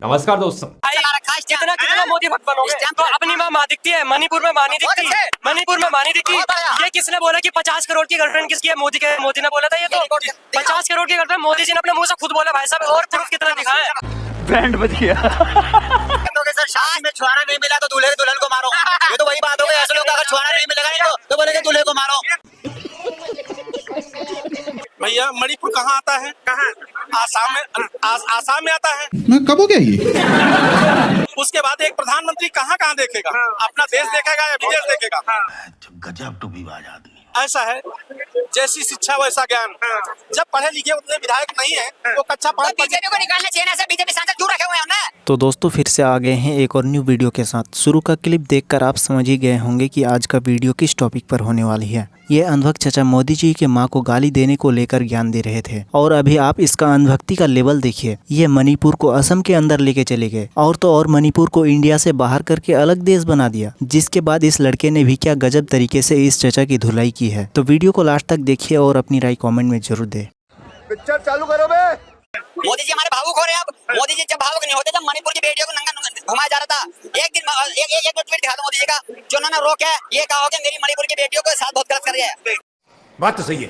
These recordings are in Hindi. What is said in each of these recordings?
नमस्कार दोस्तों। कितना कितना मोदी भक्त बनोगे? तो अपनी माँ दिखती है, मणिपुर में मानी दिखती है, मणिपुर में मानी दिखती है। ये किसने बोला कि 50 करोड़ की गर्लफ्रेंड किसकी है? मोदी ने बोला था। ये तो 50 करोड़ की गर्लफ्रेंड मोदी जी ने अपने मुंह से खुद बोला। भाई साहब, और प्रूफ कितना दिखाए? बैंड बज गया। सर शादी में छुआरा नहीं मिला तो दूल्हे दुल्हन को मारो। ये तो वही बात हो गई। ऐसे लोग अगर छुआरा नहीं मिलेगा नहीं तो बोलेंगे दूल्हे को मारो। भैया मणिपुर कहाँ आता है? कहाँ? आसाम में। आसाम में आता है। मैं कब हो गया ये? उसके बाद एक प्रधानमंत्री कहाँ कहाँ देखेगा? अपना देश देखेगा या विदेश देखेगा? गजब टूबीबाज आदमी। ऐसा है, जैसी शिक्षा वैसा ज्ञान। जब पढ़े लिखे उतने विधायक नहीं है वो कच्चा पाठ बीजेपी को निकालना चाहिए ना। सर बीजेपी सांसद क्यों रखे हुए हैं ना? तो दोस्तों फिर से आ गए हैं एक और न्यू वीडियो के साथ। शुरू का क्लिप देखकर आप समझ ही गए होंगे कि आज का वीडियो किस टॉपिक पर होने वाली है। ये अंधभक्त चचा मोदी जी के मां को गाली देने को लेकर ज्ञान दे रहे थे और अभी आप इसका अंधभक्ति का लेवल देखिए। ये मणिपुर को असम के अंदर लेके चले गए और तो और मणिपुर को इंडिया से बाहर करके अलग देश बना दिया। जिसके बाद इस लड़के ने भी क्या गजब तरीके से इस चचा की धुलाई की है। तो वीडियो को लास्ट तक देखिए और अपनी राय कॉमेंट में जरूर दे। पिक्चर चालू करो बे। मोदी जी हमारे भावुक हो रहे हैं अब। मोदी जी जब भावुक नहीं होते, जब मणिपुर की बेटियों को नंगा घुमाया जा रहा था। एक दिन एक ट्वीट दिखा दो मोदी जी का जो उन्होंने रोका है। ये कहा कि मेरी मणिपुर की बेटियों के साथ बहुत गलत कर रही है। बात तो सही है।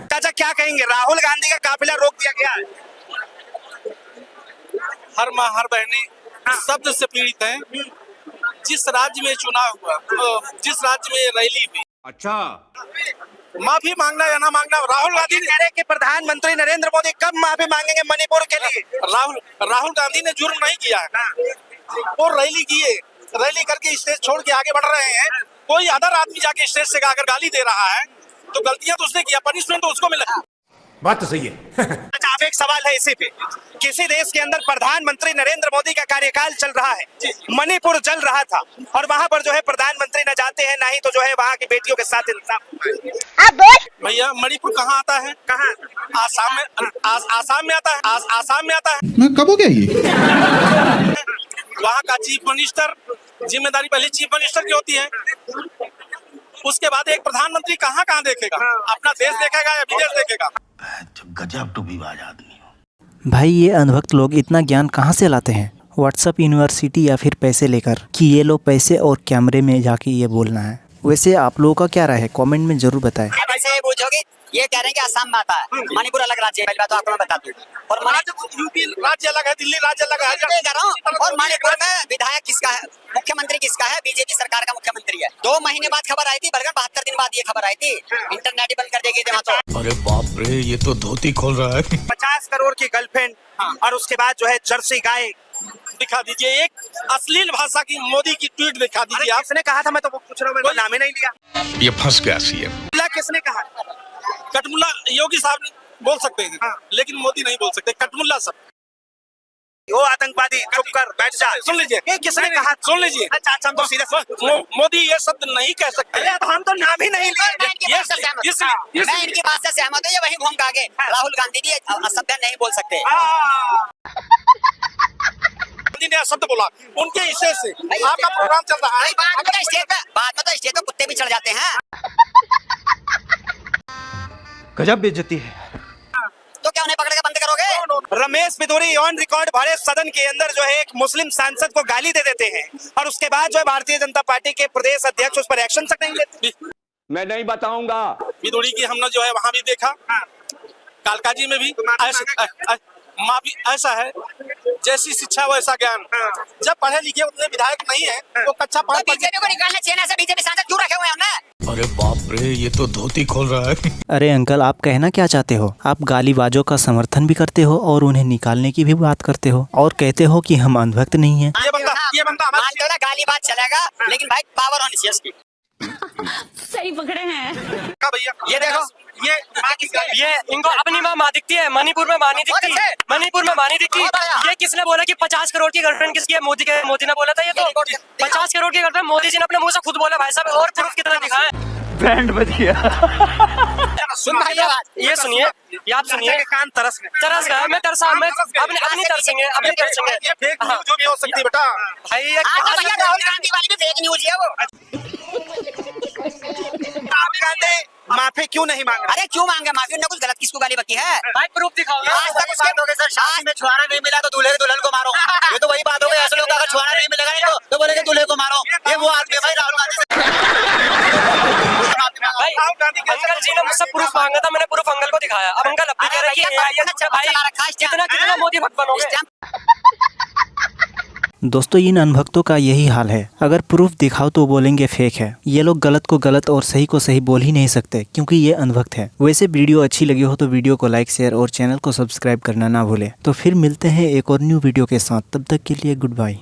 चाचा क्या कहेंगे? राहुल गांधी का काफिला रोक दिया गया है। हर माँ हर बहनें शब्द से पीड़ित हैं। जिस राज्य में चुनाव हुआ, जिस राज्य में रैली हुई, अच्छा, माफी मांगना या ना मांगना, राहुल गांधी कह रहे कि प्रधानमंत्री नरेंद्र मोदी कब माफी मांगेंगे मणिपुर के लिए? राहुल गांधी ने जुर्म नहीं किया है। वो रैली किए, रैली करके स्टेज छोड़ के आगे बढ़ रहे हैं। कोई अदर आदमी जाके स्टेज से अगर गाली दे रहा है तो गलतियां तो उसने किया, पनिशमेंट तो उसको मिला। बात तो सही है। अच्छा, अब एक सवाल है इसी पे। किसी देश के अंदर प्रधानमंत्री नरेंद्र मोदी का कार्यकाल चल रहा है, मणिपुर चल रहा था और वहाँ पर जो है प्रधानमंत्री न जाते हैं ना ही तो जो है वहाँ की बेटियों के साथ इंसाफ। भैया मणिपुर कहाँ आता है? कहाँ? आसाम में। आसाम में आता है। आसाम में आता है। मैं कब हो गया ये? वहाँ का चीफ मिनिस्टर, जिम्मेदारी पहले चीफ मिनिस्टर की होती है। उसके बाद एक प्रधानमंत्री कहाँ कहाँ देखेगा? अपना देश देखेगा या विदेश देखेगा? गजब टूबीबाज आदमी। भाई ये अंधभक्त लोग इतना ज्ञान कहाँ से लाते हैं? व्हाट्सएप यूनिवर्सिटी या फिर पैसे लेकर, कि ये लोग पैसे और कैमरे में जाके ये बोलना है। वैसे आप लोगों का क्या राय है? कमेंट में जरूर बताएं। वैसे पूछोगे, ये कह रहे हैं कि असम में आता है, मणिपुर अलग राज्य है। पहली बात तो आपको मैं बता दूं। और यूपी राज्य अलग है, दिल्ली राज्य अलग है। कह रहा हूं। और मणिपुर में विधायक किसका है, मुख्यमंत्री किसका है? बीजेपी सरकार का मुख्यमंत्री है। 2 महीने बाद खबर आई थी, बल्कि 72 दिन बाद ये खबर आई थी। इंटरनेट ही बंद कर देगी वहाँ तो। अरे बाप रे, ये तो धोती खोल रहा है। 50 करोड़ की गर्लफ्रेंड और उसके बाद जो है जर्सी गाय दिखा दीजिए। एक अश्लील भाषा की मोदी की ट्वीट दिखा दीजिए। आपने कहा था, मैं तो पूछ रहा हूँ, मैंने नाम ही नहीं लिया। ये फंस गया सीएम। किसने कहा? कटमुल्ला योगी साहब बोल सकते हैं, लेकिन मोदी नहीं बोल सकते। कटमुल्ला सब वो आतंकवादी, चुप कर बैठ जा। सुन लीजिए, ये किसने कहा? सुन लीजिए। अच्छा हम तो सीधे मोदी ये शब्द नहीं कह सकते। तो हम तो नाम ही नहीं लिए। मैं इनकी बात से सहमत हूँ। ये वही घूम के आगे राहुल गांधी जी असभ्य नहीं बोल सकते। गांधी ने शब्द बोला उनके हिस्से से। आपका प्रोग्राम चल रहा है। बाद में तो स्टेज पे कुत्ते भी चढ़ जाते हैं। गजब बेइज्जती है। तो क्या उन्हें पकड़ के बंद करोगे? रमेश बिदूरी ऑन रिकॉर्ड भारतीय सदन के अंदर जो है एक मुस्लिम सांसद को गाली दे देते हैं और उसके बाद जो है भारतीय जनता पार्टी के प्रदेश अध्यक्ष उस पर एक्शन तक नहीं लेते। मैं नहीं बताऊंगा। बिदूरी की हमने जो है वहाँ भी देखा, कालकाजी में भी ऐसा है, जैसी शिक्षा वैसा ज्ञान। जब पढ़े लिखे उतने विधायक नहीं है वो कच्चा पाठ। बीजेपी को निकालना चाहिए ना। बीजेपी सांसद क्यों रखे हुए हैं ना? अरे बाप रे, ये तो धोती खोल रहा है। अरे अंकल, आप कहना क्या चाहते हो? आप गालीबाजों का समर्थन भी करते हो और उन्हें निकालने की भी बात करते हो और कहते हो कि हम अंधभक्त नहीं हैं। ये बंदा गाली बात चलेगा, लेकिन भाई पावर होनी चाहिए उसकी। सही पकड़े हैं भैया। ये देखो, ये इनको अपनी माँ दिखती है, मणिपुर में मानी दिखती है, मणिपुर में मानी दिखती है। ये किसने बोला कि 50 करोड़ की गर्लफ्रेंड किसकी है? मोदी ने बोला था। ये तो 50 करोड़ की गर्लफ्रेंड मोदी जी ने अपने मुंह से खुद बोला। भाई साहब, और प्रूफ कितना दिखाए? बैंड बज गया। सुन भाई, ये सुनिए, ये आप सुनिए। कान तरस गया। मैं तरसा, मैं अपनी तरसेंगे, अपनी तरसेंगे। ये फेक न्यूज जो भी हो सकती है बेटा। भाई ये राहुल गांधी वाली भी फेक न्यूज है वो। राहुल गांधी माफी क्यों नहीं मांग रहे? अरे क्यों मांगे माफी? उन्होंने कुछ गलत किसको गाली बकी है? भाई प्रूफ दिखाओ ना। आज तक उसके सर शादी में छुआरा नहीं मिला तो दूल्हे दुल्हन को मारो। ये तो वही बात हो गई। ऐसे लोग अगर छुआरा नहीं मिलेगा इनको तो बोलेंगे दूल्हे को मारो। ये वो आदमी है भाई राहुल गांधी भाई अंकल जी ने मुझसे प्रूफ मांगा था, मैंने प्रूफ अंकल को दिखाया। अब अंकल अब भी कह रहे हैं कि भाई कितना कितना मोदी भक्त बनोगे। दोस्तों इन अनभक्तों का यही हाल है, अगर प्रूफ दिखाओ तो बोलेंगे फेक है। ये लोग गलत को गलत और सही को सही बोल ही नहीं सकते क्योंकि ये अनभक्त है। वैसे वीडियो अच्छी लगी हो तो वीडियो को लाइक शेयर और चैनल को सब्सक्राइब करना ना भूले। तो फिर मिलते हैं एक और न्यू वीडियो के साथ, तब तक के लिए गुड बाय।